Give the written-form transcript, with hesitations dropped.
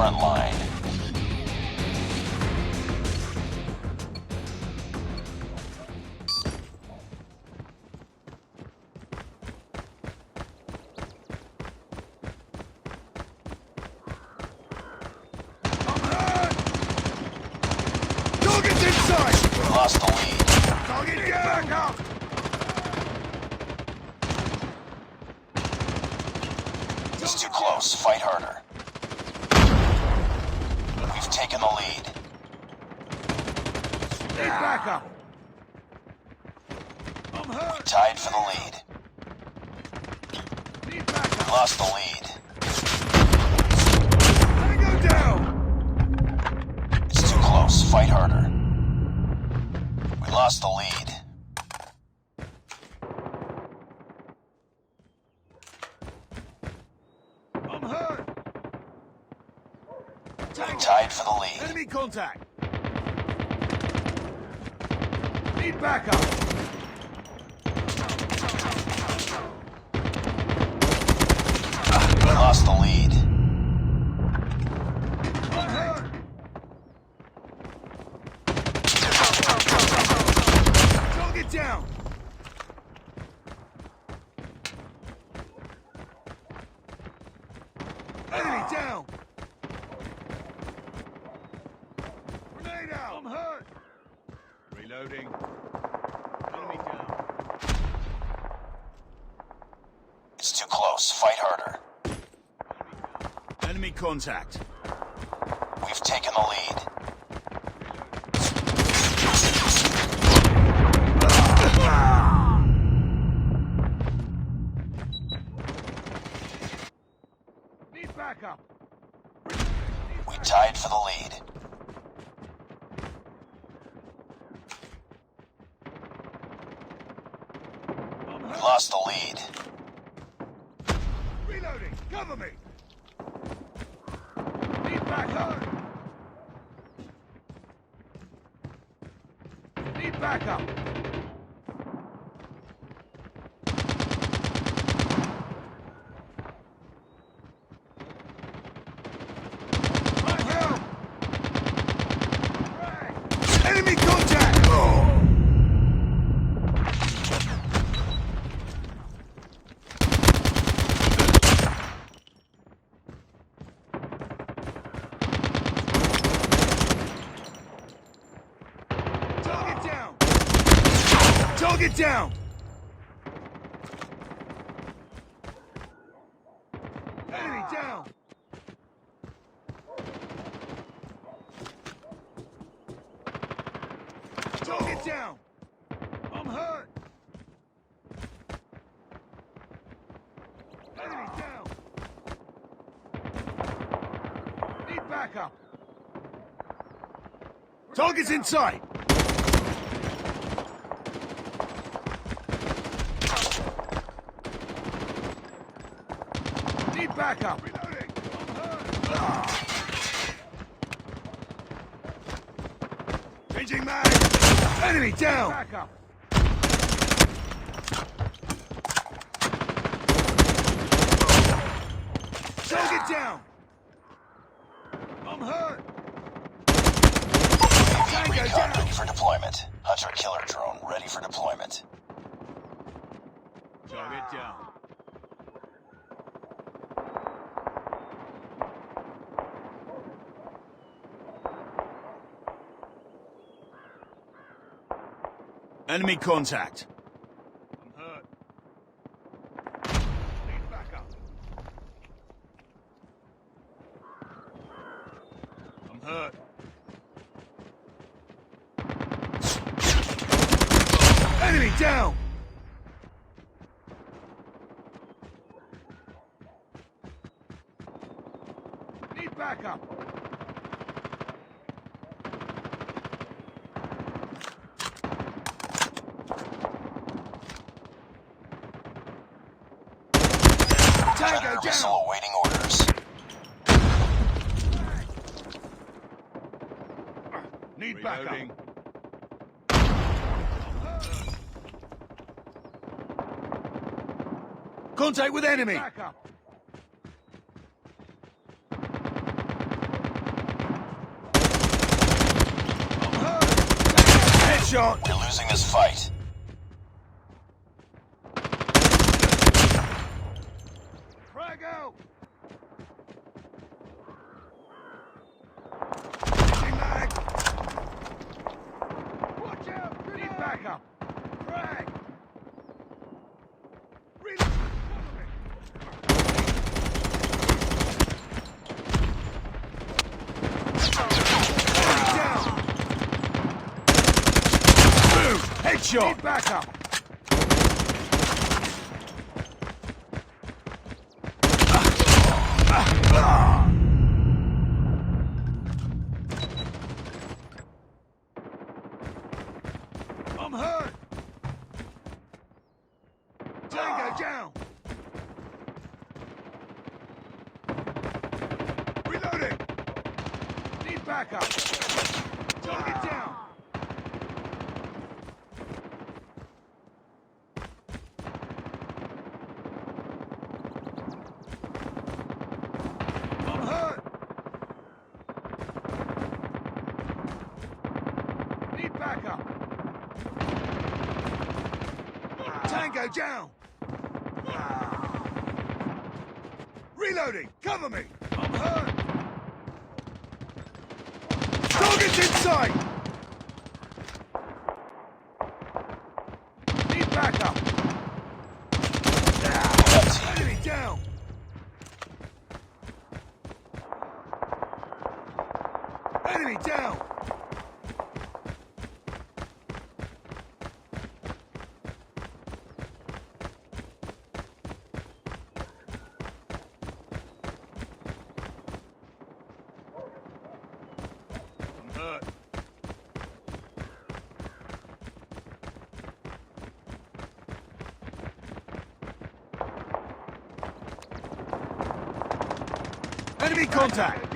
front line. Target's inside! We lost the lead. Target back up! It's too close. Fight harder. We've taken the lead. Need backup! I'm We hurt! tied for the lead. Need We backup! lost the lead. Tango down! It's too close. Fight harder. We lost the lead. I'm hurt! We tied for the lead. Enemy contact! Need backup! We lost the lead. I'm hurt! Target down! Enemy down! Grenade out! I'm hurt! Reloading. Enemy down. It's too close. Fight harder. Enemy contact. We've taken the lead. Need backup. We tied for the lead. We lost the lead. Reloading. Cover me. Need backup. Need backup. I'm hurt. Enemy contact. Target down! Target down! Enemy down! Target down! I'm hurt! Enemy down! Need backup! Target's in sight! Need backup! Reloading! I'm hurt! Changing mag! Enemy down! Backup! Target down! I'm hurt! Tango Recon down! ready for deployment. Hunter killer drone ready for deployment. Target down. Enemy contact. I'm hurt. Need backup. I'm hurt. Enemy down! Need backup. Tango Predator down! missile awaiting orders. Need backup. Contact with enemy. Backup. Headshot! We're losing this fight. Frag out! Mag! Watch out! Need backup! Frag! Reload! Down! Move! Headshot! Need backup! I'm hurt! Tango down! Reloading! Need backup! Target down! I'm hurt! Need backup! Tango down! Reloading! Cover me! I'm hurt! Target's in sight! Need backup! Enemy down! Enemy down! I'm hurt. Enemy contact!